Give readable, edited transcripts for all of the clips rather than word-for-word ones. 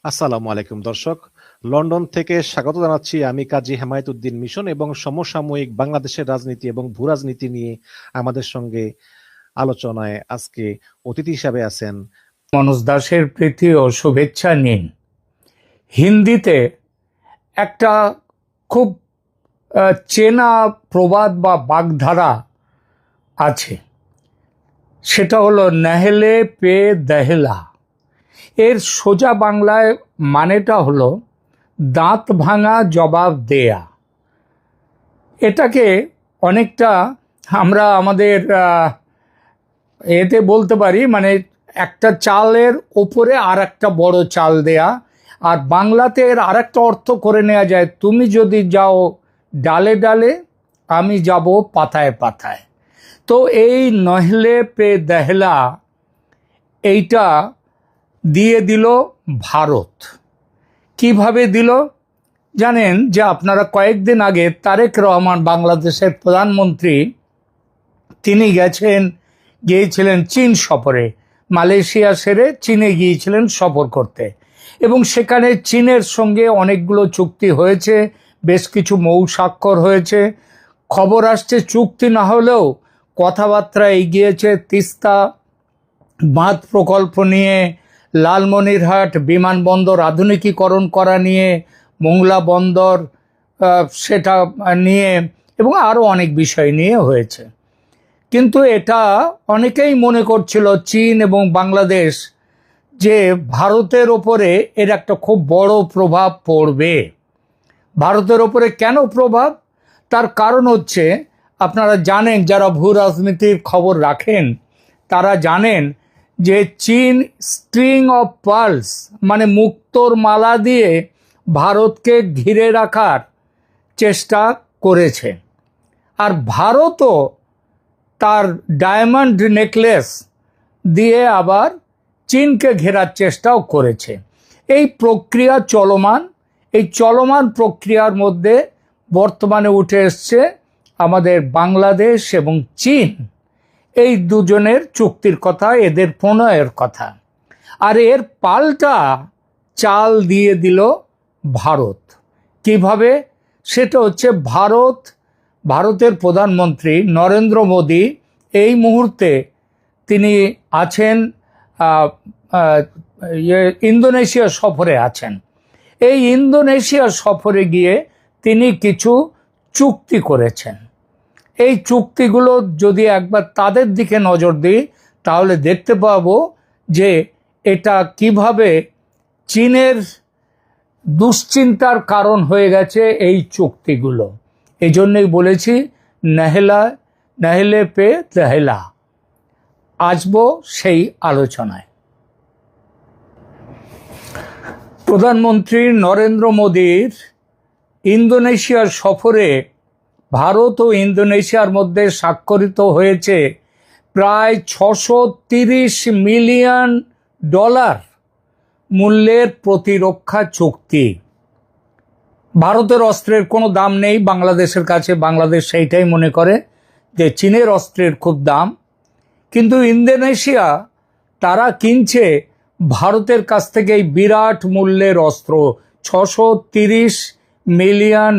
আসসালামু আলাইকুম দর্শক। লন্ডন থেকে স্বাগত জানাচ্ছি আমি কাজী হেমায়েতুদ্দিন মিশন এবং সমসাময়িক বাংলাদেশের রাজনীতি এবং ভূরাজনীতি নিয়ে আমাদের সঙ্গে আলোচনায় আজকে অতিথি হিসাবে আছেন মনোজ দাসের প্রীতি ও শুভেচ্ছা নিন। হিন্দিতে একটা খুব চেনা প্রবাদ বা বাগধারা আছে, সেটা হলো নেহেলে পে দেহেলা। এর সোজা বাংলায় মানেটা হলো দাঁত ভাঙা জবাব দেয়া। এটাকে অনেকটা আমরা আমাদের এতে বলতে পারি, মানে একটা চালের ওপরে আর একটা বড় চাল দেয়া। আর বাংলাতে এর আর একটা অর্থ করে নেওয়া যায়, তুমি যদি যাও ডালে ডালে, আমি যাব পাতায় পাতায়। তো এই নহলে পে দেহলা এইটা দিয়ে দিল ভারত। কিভাবে দিল জানেন? যে আপনারা কয়েকদিন আগে তারেক রহমান, বাংলাদেশের প্রধানমন্ত্রী, তিনি গিয়েছিলেন চীন সফরে। মালয়েশিয়া সেরে চীনে গিয়েছিলেন সফর করতে, এবং সেখানে চীনের সঙ্গে অনেকগুলো চুক্তি হয়েছে, বেশ কিছু মৌ স্বাক্ষর হয়েছে। খবর আসছে চুক্তি না হলেও কথাবার্তা এগিয়েছে তিস্তা বাঁধ প্রকল্প নিয়ে, লালমনিরহাট বিমানবন্দর আধুনিকীকরণ করা নিয়ে, মোংলা বন্দর সেটা নিয়ে, এবং আরও অনেক বিষয় নিয়ে হয়েছে। কিন্তু এটা অনেকেই মনে করছিল চীন এবং বাংলাদেশ যে ভারতের ওপরে এর একটা খুব বড় প্রভাব পড়বে। ভারতের ওপরে কেন প্রভাব? তার কারণ হচ্ছে, আপনারা জানেন, যারা ভূ রাজনীতির খবর রাখেন তারা জানেন যে চীন স্ট্রিং অফ পার্লস, মানে মুক্তোর মালা দিয়ে ভারতকে ঘিরে রাখার চেষ্টা করেছে। আর ভারতও তার ডায়মন্ড নেকলেস দিয়ে আবার চীনকে ঘেরার চেষ্টাও করেছে। এই প্রক্রিয়া চলমান। এই চলমান প্রক্রিয়ার মধ্যে বর্তমানে উঠে এসছে আমাদের বাংলাদেশ এবং চীন, এই দুজনের চুক্তির কথা, এদের প্রণয়ের কথা। আর এর পাল্টা চাল দিয়ে দিল ভারত। কিভাবে? সেটা হচ্ছে ভারতের প্রধানমন্ত্রী নরেন্দ্র মোদী এই মুহূর্তে তিনি আছেন ইন্দোনেশিয়া সফরে আছেন। এই ইন্দোনেশিয়া সফরে গিয়ে তিনি কিছু চুক্তি করেছেন। এই চুক্তিগুলো যদি একবার তাদের দিকে নজর দিই তাহলে দেখতে পাবো যে এটা কিভাবে চীনের দুশ্চিন্তার কারণ হয়ে গেছে এই চুক্তিগুলো। এই জন্যই বলেছি নেহেলে পে দেহেলা। আসবো সেই আলোচনায়। প্রধানমন্ত্রী নরেন্দ্র মোদীর ইন্দোনেশিয়ার সফরে ভারত ও ইন্দোনেশিয়ার মধ্যে স্বাক্ষরিত হয়েছে প্রায় $630 মিলিয়ন মূল্যের প্রতিরক্ষা চুক্তি। ভারতের অস্ত্রের কোনো দাম নেই বাংলাদেশের কাছে, বাংলাদেশ সেইটাই মনে করে যে চীনের অস্ত্রের খুব দাম। কিন্তু ইন্দোনেশিয়া তারা কিনছে ভারতের কাছ থেকে এই বিরাট মূল্যের অস্ত্র, $630 মিলিয়ন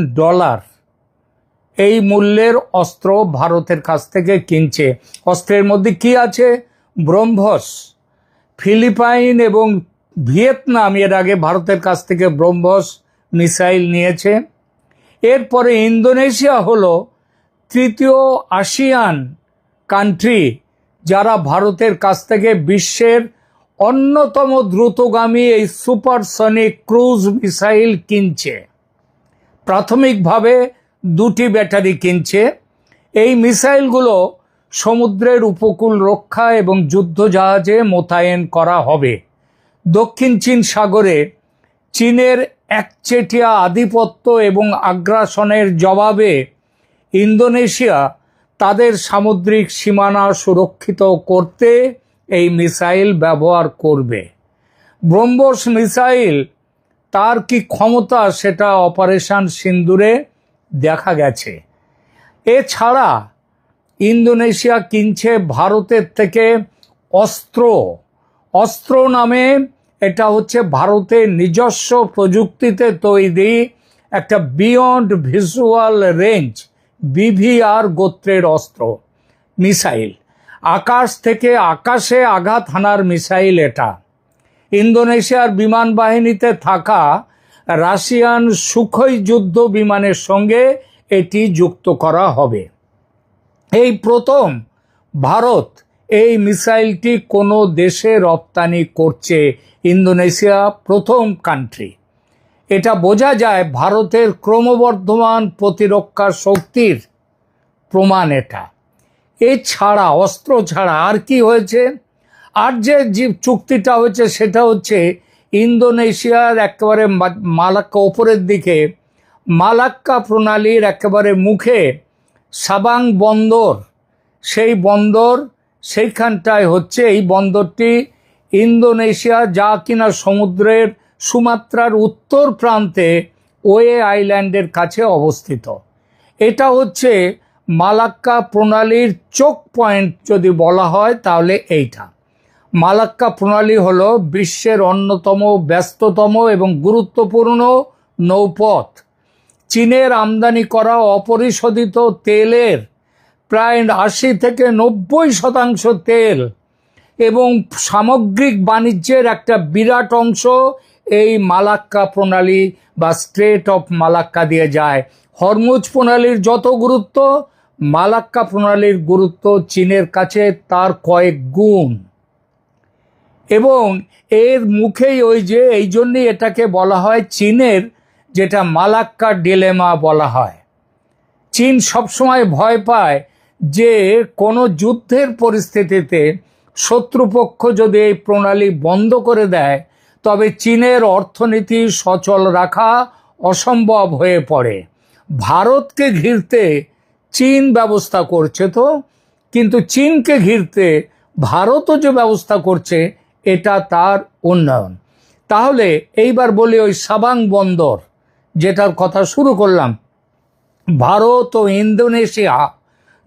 এই মূল্যের অস্ত্র ভারতের কাছ থেকে কিনছে। অস্ত্রের মধ্যে কি আছে? ব্রহ্মস। ফিলিপাইন এবং ভিয়েতনাম এর আগে ভারতের কাছ থেকে ব্রহ্মস মিসাইল নিয়েছে। এরপরে ইন্দোনেশিয়া হলো তৃতীয় আসিয়ান কান্ট্রি যারা ভারতের কাছ থেকে বিশ্বের অন্যতম দ্রুতগামী এই সুপারসনিক ক্রুজ মিসাইল কিনছে। প্রাথমিকভাবে 2টি ব্যাটারি কিনছে। এই মিসাইলগুলো সমুদ্রের উপকূল রক্ষা এবং যুদ্ধজাহাজে মোতায়েন করা হবে। দক্ষিণ চীন সাগরে চীনের একচেটিয়া আধিপত্য এবং আগ্রাসনের জবাবে ইন্দোনেশিয়া তাদের সামুদ্রিক সীমানা সুরক্ষিত করতে এই মিসাইল ব্যবহার করবে। ব্রহ্মস মিসাইল তার কি ক্ষমতা সেটা অপারেশন সিন্দুরে দেখা গেছে। এছাড়া ইন্দোনেশিয়া কিনছে ভারতের থেকে অস্ত্র নামে এটা হচ্ছে ভারতের নিজস্ব প্রযুক্তিতে তৈরি একটা বিয়ন্ড ভিজুয়াল রেঞ্জ বিভিআর গোত্রের অস্ত্র মিসাইল। আকাশ থেকে আকাশে আঘাত হানার মিসাইল এটা। ইন্দোনেশিয়ার বিমান বাহিনীতে থাকা রাশিয়ান সুখোই যুদ্ধ বিমানের সঙ্গে এটি যুক্ত করা হবে। এই প্রথম ভারত এই মিসাইলটি কোনো দেশে রপ্তানি করছে, ইন্দোনেশিয়া প্রথম কান্ট্রি। এটা বোঝা যায় ভারতের ক্রমবর্ধমান প্রতিরক্ষা শক্তির প্রমাণ এটা। এছাড়া অস্ত্র ছাড়া আর কি হয়েছে? আর যে চুক্তিটা হয়েছে সেটা হচ্ছে ইন্দোনেশিয়ার একেবারে মালাক্কা ওপরের দিকে মালাক্কা প্রণালীর একেবারে মুখে সাবাং বন্দর, সেই বন্দর সেইখানটায় হচ্ছে, এই বন্দরটি ইন্দোনেশিয়া যা কিনা সমুদ্রের সুমাত্রার উত্তর প্রান্তে ওয়ে আইল্যান্ডের কাছে অবস্থিত। এটা হচ্ছে মালাক্কা প্রণালীর চোক পয়েন্ট যদি বলা হয় তাহলে এইটা। মালাক্কা প্রণালী হলো বিশ্বের অন্যতম ব্যস্ততম এবং গুরুত্বপূর্ণ নৌপথ। চীনের আমদানি করা অপরিশোধিত তেলের প্রায় ৮০ থেকে ৯০% তেল এবং সামগ্রিক বাণিজ্যের একটা বিরাট অংশ এই মালাক্কা প্রণালী বা স্ট্রেট অফ মালাক্কা দিয়ে যায়। হরমুজ প্রণালীর যত গুরুত্ব, মালাক্কা প্রণালীর গুরুত্ব চীনের কাছে তার কয়েক গুণ। এবং এর মুখেই এই জন্যই এটাকে বলা হয় চীনের, যেটা মালাক্কা ডিলেমা বলা হয়। চীন সবসময় ভয় পায় যে কোনো যুদ্ধের পরিস্থিতিতে শত্রুপক্ষ যদি এই প্রণালী বন্ধ করে দেয় তবে চীনের অর্থনীতি সচল রাখা অসম্ভব হয়ে পড়ে। ভারতকে ঘিরতে চীন ব্যবস্থা করছে তো, কিন্তু চীনকে ঘিরতে ভারতও যে ব্যবস্থা করছে এটা তার উন্নয়ন। তাহলে এইবার বলি ওই সাবাং বন্দর যেটার কথা শুরু করলাম, ভারত ও ইন্দোনেশিয়া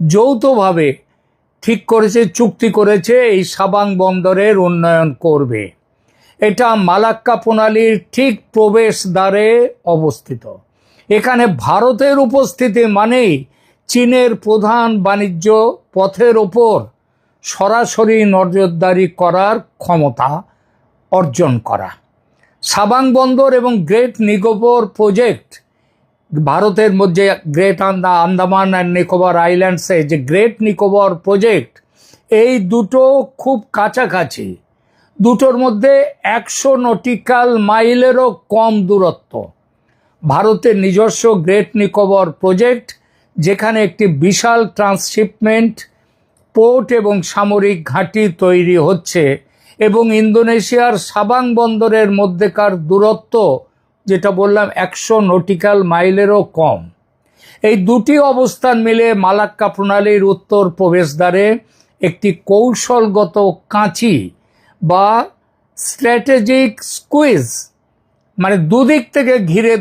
যৌথভাবে ঠিক করেছে, চুক্তি করেছে এই সাবাং বন্দরের উন্নয়ন করবে। এটা মালাক্কা প্রণালীর ঠিক প্রবেশদ্বারে অবস্থিত। এখানে ভারতের উপস্থিতি মানেই চীনের প্রধান বাণিজ্য পথের ওপর সরাসরি নজরদারি করার ক্ষমতা অর্জন করা। সাবাং বন্দর এবং গ্রেট নিকোবর প্রজেক্ট, ভারতের মধ্যে গ্রেট আন্দামান অ্যান্ড নিকোবর আইল্যান্ডসে যে গ্রেট নিকোবর প্রজেক্ট, এই দুটো খুব কাছাকাছি। দুটোর মধ্যে ১০০ নটিক্যাল মাইলেরও কম দূরত্ব। ভারতের নিজস্ব গ্রেট নিকোবর প্রজেক্ট, যেখানে একটি বিশাল ট্রান্সশিপমেন্ট পোর্ট এবং সামরিক ঘাঁটি তৈরি হচ্ছে, এবং ইন্দোনেশিয়ার সাবাং বন্দরের মধ্যেকার দূরত্ব যেটা বললাম ১০০ নটিক্যাল মাইলেরও কম। এই দুটি অবস্থান মিলে মালাক্কা প্রণালীর উত্তর প্রবেশদ্বারে একটি কৌশলগত কাঁচি বা স্ট্র্যাটেজিক স্কুইজ, মানে দুদিক থেকে ঘিরে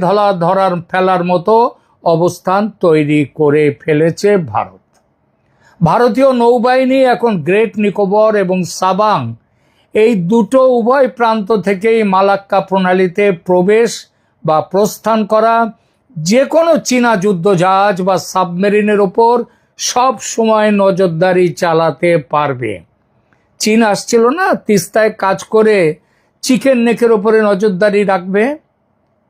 ধরার ফেলার মতো অবস্থান তৈরি করে ফেলেছে ভারত। ভারতীয় নৌবাহিনী এখন গ্রেট নিকোবর এবং সাবাং এই দুটো উভয় প্রান্ত থেকেই মালাক্কা প্রণালীতে প্রবেশ বা প্রস্থান করা যে কোনো চীনা যুদ্ধজাহাজ বা সাবমেরিনের ওপর সব সময় নজরদারি চালাতে পারবে। চীন আসছিল না তিস্তায় কাজ করে চিকেন নেকের ওপরে নজরদারি রাখবে,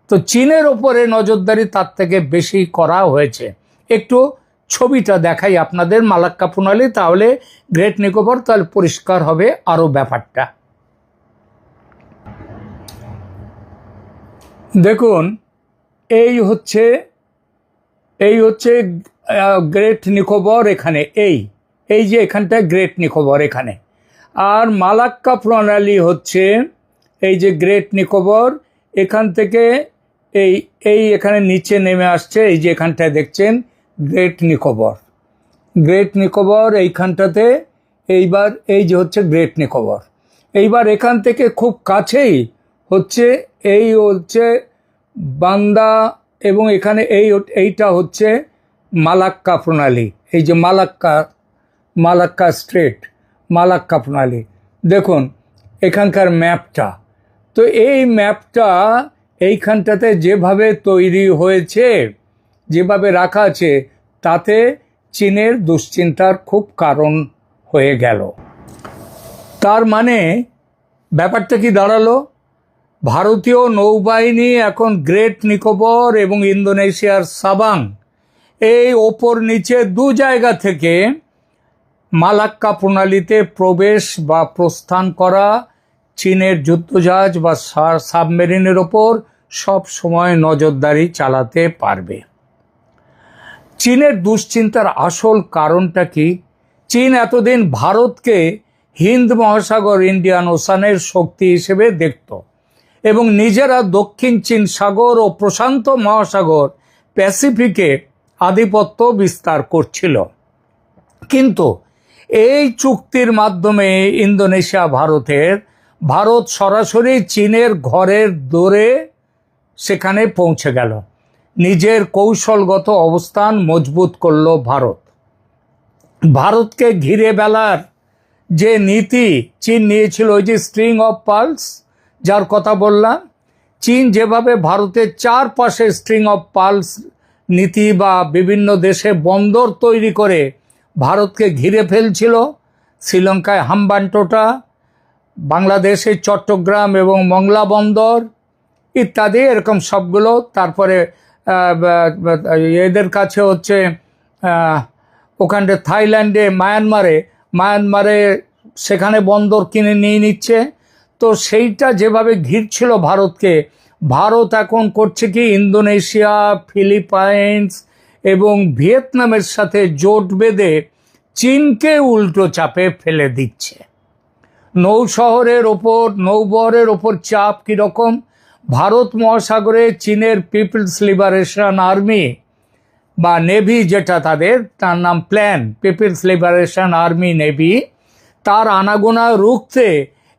তো চীনের ওপরে নজরদারি তার থেকে বেশি করা হয়েছে। একটু ছবিটা দেখাই আপনাদের মালাক্কা প্রণালী, তাহলে গ্রেট নিকোবর, তাহলে পরিষ্কার হবে আরো ব্যাপারটা। দেখুন এই হচ্ছে গ্রেট নিকোবর, এখানে এই যে এখানটায় গ্রেট নিকোবর এখানে, আর মালাক্কা প্রণালী হচ্ছে এই যে গ্রেট নিকোবর, এখান থেকে এই এখানে নিচে নেমে আসছে, এই যে এখানটায় দেখছেন গ্রেট নিকোবর এইখানটাতে। এইবার এই যে হচ্ছে গ্রেট নিকোবর, এইবার এখান থেকে খুব কাছেই হচ্ছে বান্দা, এবং এখানে এইটা হচ্ছে মালাক্কা প্রণালী। এই যে মালাক্কা স্ট্রেট, মালাক্কা প্রণালী। দেখুন এখানকার ম্যাপটা, তো এই ম্যাপটা এইখানটাতে যেভাবে তৈরি হয়েছে, যেভাবে রাখা আছে, তাতে চীনের দুশ্চিন্তার খুব কারণ হয়ে গেল। তার মানে ব্যাপারটা কি দাঁড়ালো? ভারতীয় নৌবাহিনী এখন গ্রেট নিকোবর এবং ইন্দোনেশিয়ার সাবাং এই ওপর নিচে দু জায়গা থেকে মালাক্কা প্রণালীতে প্রবেশ বা প্রস্থান করা চীনের যুদ্ধজাহাজ বা সাবমেরিনের ওপর সব সময় নজরদারি চালাতে পারবে। চীনের দুশ্চিন্তার আসল কারণটা কি? চীন এতদিন ভারতকে হিন্দ মহাসাগর, ইন্ডিয়ান ওশানের শক্তি হিসেবে দেখত এবং নিজেরা দক্ষিণ চীন সাগর ও প্রশান্ত মহাসাগর, প্যাসিফিকে আধিপত্য বিস্তার করছিল। কিন্তু এই চুক্তির মাধ্যমে ইন্দোনেশিয়া ভারত সরাসরি চীনের ঘরের দোরে সেখানে পৌঁছে গেল। নিজের কৌশলগত অবস্থান মজবুত করল ভারত। ভারতকে ঘিরে বেলার যে নীতি চীন নিয়েছিল, ওই যে স্ট্রিং অফ পার্লস যার কথা বললাম, চীন যেভাবে ভারতের চারপাশে স্ট্রিং অফ পার্লস নীতি বা বিভিন্ন দেশে বন্দর তৈরি করে ভারতকে ঘিরে ফেলছিল, শ্রীলঙ্কায় হাম্বানটোটা, বাংলাদেশে চট্টগ্রাম এবং মংলা বন্দর ইত্যাদি, এরকম সবগুলো। তারপরে এদের কাছে হচ্ছে ওখানে থাইল্যান্ডে, মায়ানমারে সেখানে বন্দর কিনে নিয়ে নিচ্ছে। তো সেইটা যেভাবে ঘিরছিল ভারতকে, ভারত এখন করছে কি, ইন্দোনেশিয়া, ফিলিপাইন্স এবং ভিয়েতনামের সাথে জোট বেঁধে চীনকে উল্টো চাপে ফেলে দিচ্ছে। নৌবহরের ওপর চাপ কীরকম? ভারত মহাসাগরে চীনের পিপলস লিবারেশন আর্মি বা নেভি, যেটা তার নাম plan People's Liberation Army navy, তার আনাগোনা রুখতে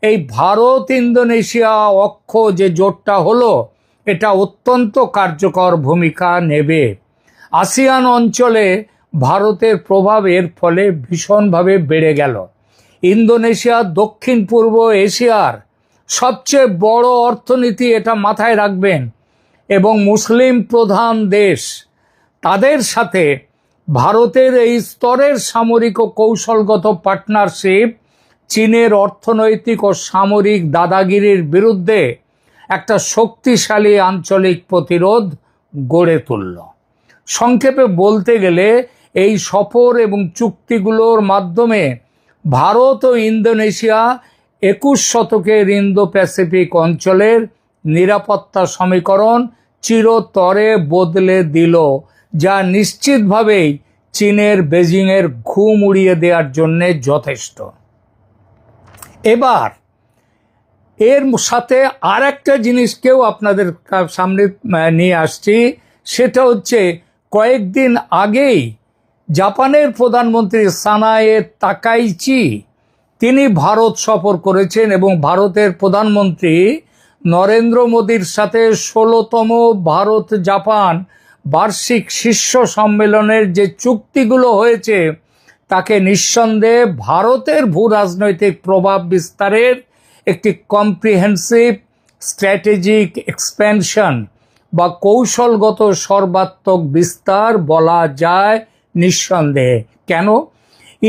এই ভারত ইন্দোনেশিয়া অক্ষ যে জোটটা হলো, এটা অত্যন্ত কার্যকর ভূমিকা নেবে। আসিয়ান অঞ্চলে ভারতের প্রভাব এর ফলে ভীষণভাবে বেড়ে গেল। ইন্দোনেশিয়া দক্ষিণ পূর্ব এশিয়ার সবচেয়ে বড় অর্থনীতি, এটা মাথায় রাখবেন, এবং মুসলিম প্রধান দেশ। তাদের সাথে ভারতের এই স্তরের সামরিক ও কৌশলগত পার্টনারশিপ চীনের অর্থনৈতিক ও সামরিক দাদাগিরির বিরুদ্ধে একটা শক্তিশালী আঞ্চলিক প্রতিরোধ গড়ে তুলল। সংক্ষেপে বলতে গেলে এই সফর এবং চুক্তিগুলোর মাধ্যমে ভারত ও ইন্দোনেশিয়া 21 শতকের ইন্দো প্যাসিফিক অঞ্চলের নিরাপত্তা সমীকরণ চিরতরে বদলে দিল, যা নিশ্চিতভাবেই চীনের বেজিংয়ের ঘুম উড়িয়ে দেওয়ার জন্যে যথেষ্ট। এবার এর সাথে আর একটা জিনিসকেও আপনাদের সামনে নিয়ে আসছি, সেটা হচ্ছে কয়েকদিন আগেই জাপানের প্রধানমন্ত্রী সানায়ে তাকাইচি তিনি ভারত সফর করেছেন এবং ভারতের প্রধানমন্ত্রী নরেন্দ্র মোদীর সাথে 16তম ভারত জাপান বার্ষিক শীর্ষ সম্মেলনের যে চুক্তিগুলো হয়েছে তাকে নিঃসন্দেহে ভারতের ভূ রাজনৈতিক প্রভাব বিস্তারের একটি কম্প্রিহেন্সিভ স্ট্র্যাটেজিক এক্সপ্যানশন বা কৌশলগত সর্বাত্মক বিস্তার বলা যায় নিঃসন্দেহে। কেন?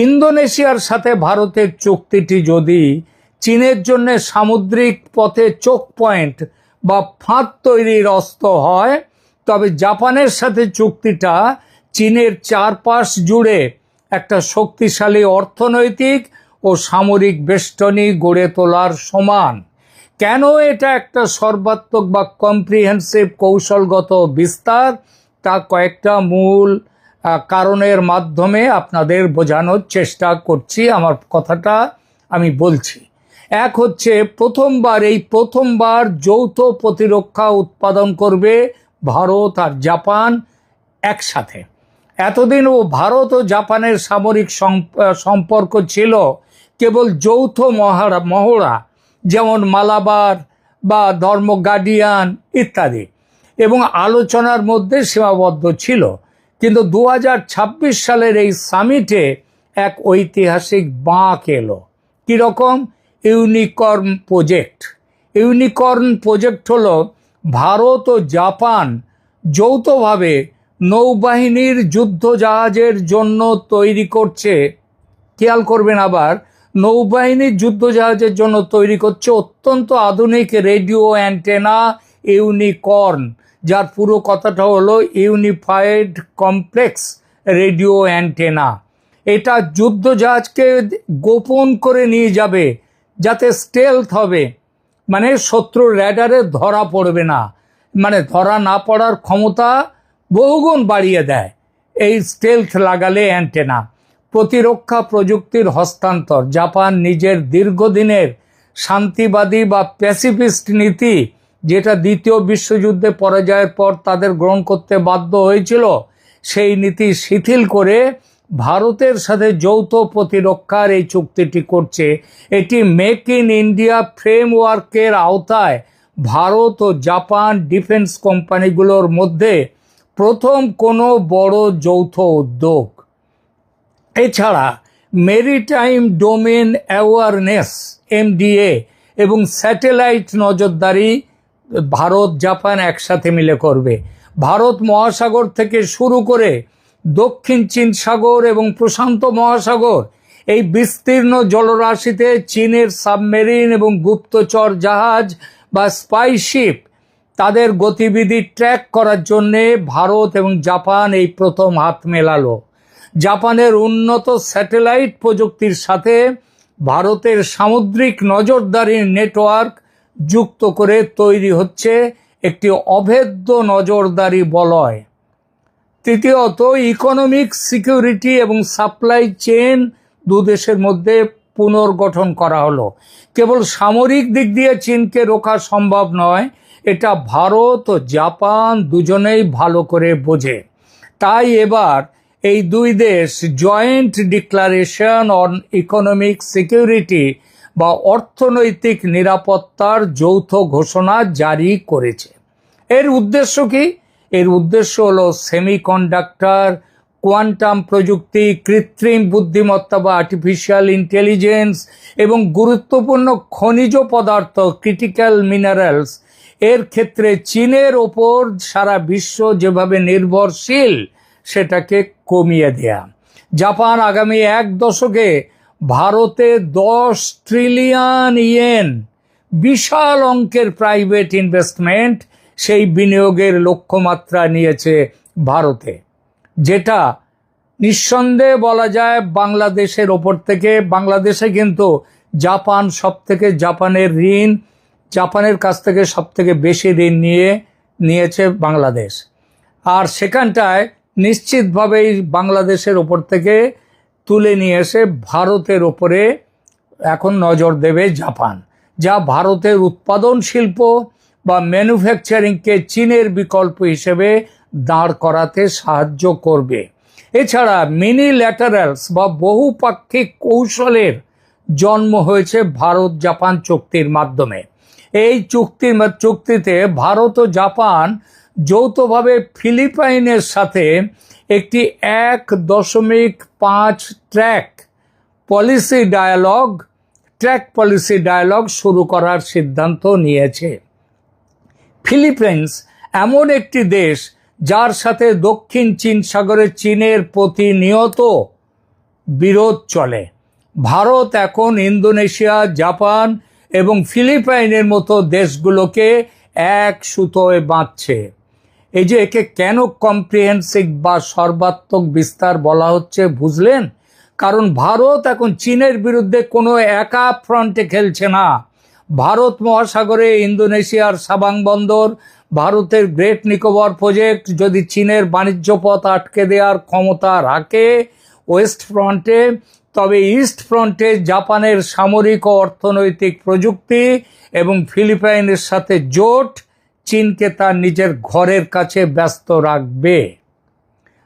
ইন্দোনেশিয়ার সাথে ভারতের চুক্তিটি যদি চীনের জন্য সামুদ্রিক পথে চোক পয়েন্ট বা ফাঁদ তৈরির অস্ত্র হয়, তবে জাপানের সাথে চুক্তিটা চীনের চারপাশ জুড়ে একটা শক্তিশালী অর্থনৈতিক ও সামরিক বেষ্টনী গড়ে তোলার সমান। কেন এটা একটা সর্বাত্মক বা কম্প্রিহেন্সিভ কৌশলগত বিস্তার, তা কয়েকটা মূল কারণের মাধ্যমে আপনাদের বোঝানোর চেষ্টা করছি। আমার কথাটা আমি বলছি। এক হচ্ছে, প্রথমবার যৌথ প্রতিরক্ষা উৎপাদন করবে ভারত আর জাপান একসাথে। এতদিন ভারত ও জাপানের সামরিক সম্পর্ক ছিল কেবল যৌথ মহড়া, যেমন মালাবার বা ধর্ম গার্ডিয়ান ইত্যাদি, এবং আলোচনার মধ্যে সীমাবদ্ধ ছিল। কিন্তু 2026 সালের এই সামিটে এক ঐতিহাসিক বাঁক এলো। কীরকম? Unicorn project. ইউনিকর্ন প্রজেক্ট হলো ভারত ও জাপান যৌথভাবে নৌবাহিনীর যুদ্ধজাহাজের জন্য তৈরি করছে। খেয়াল করবেন, আবার নৌবাহিনীর যুদ্ধজাহাজের জন্য তৈরি করছে অত্যন্ত আধুনিক রেডিও অ্যান্টেনা ইউনিকর্ন, যার পুরো কথাটা হলো ইউনিফাইড কমপ্লেক্স রেডিও অ্যান্টেনা। এটা যুদ্ধজাহাজকে গোপন করে নিয়ে যাবে, যাতে স্টেলথ হবে, মানে শত্রুর র্যাডারে ধরা পড়বে না, মানে ধরা না পড়ার ক্ষমতা বহুগুণ বাড়িয়ে দেয় এই স্টেলথ লাগালে অ্যান্টেনা। প্রতিরক্ষা প্রযুক্তির হস্তান্তর। জাপান নিজের দীর্ঘদিনের শান্তিবাদী বা প্যাসিফিস্ট নীতি, যেটা দ্বিতীয় বিশ্বযুদ্ধে পরাজয়ের পর তাদের গ্রহণ করতে বাধ্য হয়েছিল, সেই নীতি শিথিল করে ভারতের সাথে যৌথ প্রতিরক্ষার এই চুক্তিটি করছে। এটি মেক ইন ইন্ডিয়া ফ্রেমওয়ার্কের আওতায় ভারত ও জাপান ডিফেন্স কোম্পানিগুলোর মধ্যে প্রথম কোনো বড় যৌথ উদ্যোগ। এছাড়া মেরিটাইম ডোমেন অ্যাওয়ারনেস এমডিএ এবং স্যাটেলাইট নজরদারি ভারত জাপান একসাথে মিলে করবে। ভারত মহাসাগর থেকে শুরু করে দক্ষিণ চীন সাগর এবং প্রশান্ত মহাসাগর, এই বিস্তীর্ণ জলরাশিতে চীনের সাবমেরিন এবং গুপ্তচর জাহাজ বা স্পাইশিপ তাদের গতিবিধি ট্র্যাক করার জন্যে ভারত এবং জাপান এই প্রথম হাত মেলালো। জাপানের উন্নত স্যাটেলাইট প্রযুক্তির সাথে ভারতের সামুদ্রিক নজরদারির নেটওয়ার্ক যুক্ত করে তৈরি হচ্ছে একটি অভেদ্য নজরদারি বলয়। তৃতীয়ত, ইকোনমিক সিকিউরিটি এবং সাপ্লাই চেইন দুদেশের মধ্যে পুনর্গঠন করা হলো। কেবল সামরিক দিক দিয়ে চীনকে রোখা সম্ভব নয়, এটা ভারত ও জাপান দুজনেই ভালো করে বোঝে। তাই এবার এই দুই দেশ joint declaration on economic security বা অর্থনৈতিক নিরাপত্তার যৌথ ঘোষণা জারি করেছে। এর উদ্দেশ্য কি? এর উদ্দেশ্য হলো সেমিকন্ডাক্টর, কোয়ান্টাম প্রযুক্তি, কৃত্রিম বুদ্ধিমত্তা বা আর্টিফিশিয়াল ইন্টেলিজেন্স এবং গুরুত্বপূর্ণ খনিজ পদার্থ ক্রিটিক্যাল মিনারেলস এর ক্ষেত্রে চীনের ওপর সারা বিশ্ব যেভাবে নির্ভরশীল সেটাকে কমিয়ে দেয়া। জাপান আগামী এক দশকে ভারতে 10 ট্রিলিয়ন ইয়েন, বিশাল অঙ্কের প্রাইভেট ইনভেস্টমেন্ট, সেই বিনিয়োগের লক্ষ্যমাত্রা নিয়েছে ভারতে, যেটা নিঃসন্দেহে বলা যায় বাংলাদেশের ওপর থেকে। বাংলাদেশে কিন্তু জাপানের কাছ থেকে সব থেকে বেশি ঋণ নিয়েছে বাংলাদেশ, আর সেখানটায় নিশ্চিতভাবেই বাংলাদেশের ওপর থেকে তুলে নিয়ে এসে ভারতের ওপরে এখন নজর দেবে জাপান, যা ভারতের উৎপাদন শিল্প বা ম্যানুফ্যাকচারিংকে চীনের বিকল্প হিসেবে দাঁড় করাতে সাহায্য করবে। এছাড়া মিনি ল্যাটারালস বা বহুপাক্ষিক কৌশলের জন্ম হয়েছে ভারত জাপান চুক্তির মাধ্যমে। এই চুক্তিতে ভারত ও জাপান যৌথভাবে ফিলিপাইনের সাথে একটি 1.5 ট্র্যাক পলিসি ডায়ালগ শুরু করার সিদ্ধান্ত নিয়েছে। ফিলিপাইন্স এমন একটি দেশ যার সাথে দক্ষিণ চীন সাগরে চীনের প্রতিনিয়ত বিরোধ চলে। ভারত এখন ইন্দোনেশিয়া, জাপান এবং ফিলিপাইনের মতো দেশগুলোকে এক সুতোয় বাঁধছে। এই যে একে কেন কম্প্রিহেন্সিভ বা সর্বাত্মক বিস্তার বলা হচ্ছে বুঝলেন? কারণ ভারত এখন চীনের বিরুদ্ধে কোনো একা ফ্রন্টে খেলছে না। ভারত মহাসাগরে ইন্দোনেশিয়ার সাবাং বন্দর, ভারতের গ্রেট নিকোবর প্রজেক্ট যদি চীনের বাণিজ্য পথ আটকে দেওয়ার ক্ষমতা রাখে ওয়েস্ট ফ্রন্টে, তবে ইস্ট ফ্রন্টে জাপানের সামরিক ও অর্থনৈতিক প্রযুক্তি এবং ফিলিপাইনের সাথে জোট চীনকে তার নিজের ঘরের কাছে ব্যস্ত রাখবে।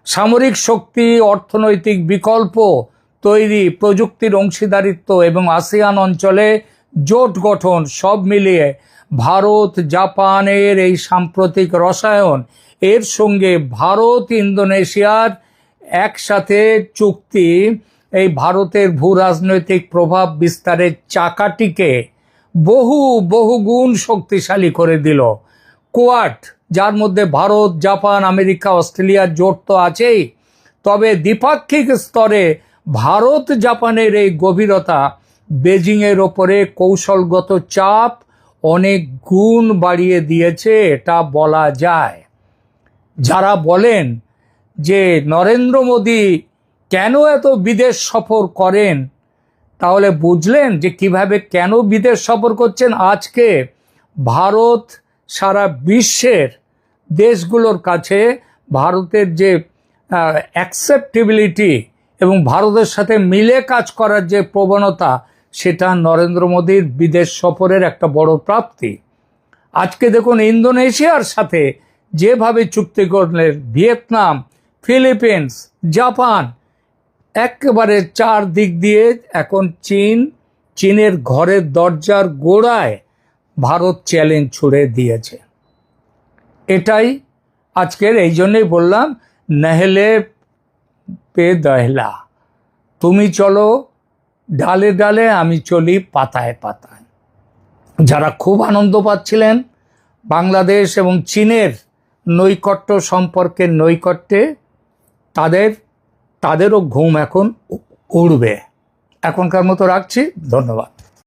সামরিক শক্তি, অর্থনৈতিক বিকল্প তৈরি, প্রযুক্তির অংশীদারিত্ব এবং আসিয়ান অঞ্চলে জোট গঠন, সব মিলিয়ে ভারত জাপানের এই সাম্প্রতিক রসায়ন, এর সঙ্গে ভারত ইন্দোনেশিয়ার একসাথে চুক্তি এই ভারতের ভূ রাজনৈতিক প্রভাব বিস্তারের চাকাটিকে বহু বহু গুণ শক্তিশালী করে দিল। কোয়াড, যার মধ্যে ভারত, জাপান, আমেরিকা, অস্ট্রেলিয়ার জোট তো আছেই, তবে দ্বিপাক্ষিক স্তরে ভারত জাপানের এই গভীরতা বেজিংয়ের ওপরে কৌশলগত চাপ অনেক গুণ বাড়িয়ে দিয়েছে, এটা বলা যায়। যারা বলেন যে নরেন্দ্র মোদী কেন এত বিদেশ সফর করেন, তাহলে বুঝলেন যে কিভাবে কেন বিদেশ সফর করছেন। আজকে ভারত সারা বিশ্বের দেশগুলোর কাছে ভারতের যে অ্যাকসেপ্টেবিলিটি এবং ভারতের সাথে মিলে কাজ করার যে প্রবণতা, সেটা নরেন্দ্র মোদীর বিদেশ সফরের একটা বড় প্রাপ্তি। আজকে দেখুন ইন্দোনেশিয়ার সাথে যেভাবে চুক্তি করলেন, ভিয়েতনাম, ফিলিপিন্স, জাপান, একেবারে চারদিক দিয়ে এখন চীনের ঘরের দরজার গোড়ায় ভারত চ্যালেঞ্জ ছুড়ে দিয়েছে। এটাই আজকের, এই জন্যই বললাম নহলে পে দহলা, তুমি চলো ডালে ডালে, আমি চলি পাতায় পাতায়। যারা খুব আনন্দ পাচ্ছিলেন বাংলাদেশ এবং চীনের নৈকট্য সম্পর্কের নৈকট্যে, তাদেরও ঘুম এখন উড়বে। এখনকার মতো রাখছি, ধন্যবাদ।